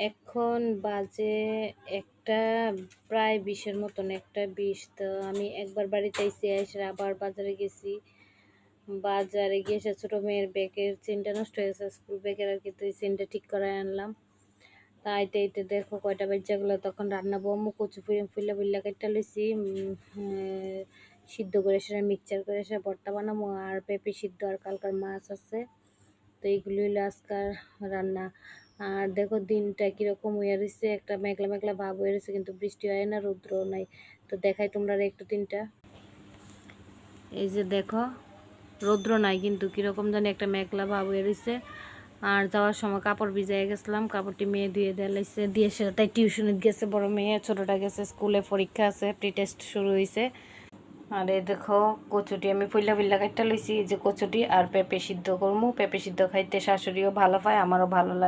এখন বাজে একটা প্রায় 20-এর মতন, 1:20। তো আমি একবার বাড়িতে আইসি, এসে আবার বাজারে গেছি। বাজারে গিয়ে এসে ছোটো মেয়ের ব্যাগের চেনটা নষ্ট হয়ে গেছে, স্কুল ব্যাগের আর কি। তো এই চেনটা ঠিক করাই আনলাম। তাইতে এইতে দেখো কয়টা বাচ্চাগুলো, তখন রান্না বমু কচু ফুলে ফুল্লা কেটে লইছি। সিদ্ধ করে সেটা মিক্সচার করে সেটা ভর্তা বানাবো, আর পেঁপে সিদ্ধ আর কালকার মাছ আছে। তো এইগুলি হলো আজকাল রান্না। আর দেখো দিনটা কীরকম হয়ে রয়েছে, একটা মেঘলা মেঘলা ভাব হয়ে রয়েছে, কিন্তু বৃষ্টি হয় না, রৌদ্র নাই। তো দেখাই তোমরা একটু দিনটা। এই যে দেখো, রৌদ্র নাই, কিন্তু কীরকম জানি একটা মেঘলা ভাব হয়ে রয়েছে। আর যাওয়ার সময় কাপড় ভিজাই গেছিলাম, কাপড়টি মেয়ে ধুয়ে দিয়েছে, দিয়ে সেটা তাই টিউশনে গেছে। বড় মেয়ে, ছোটোটা গেছে স্কুলে, পরীক্ষা আছে, প্রি টেস্ট শুরু হয়েছে। আর এই দেখো কচুটি আমি ফুল্লা ফুল্লা কাটটা লইছি, এই যে কচুটি। আর পেঁপে সিদ্ধ করবো, পেঁপে সিদ্ধ খাইতে শাশুড়িও ভালো পায়, আমারও ভালো লাগে।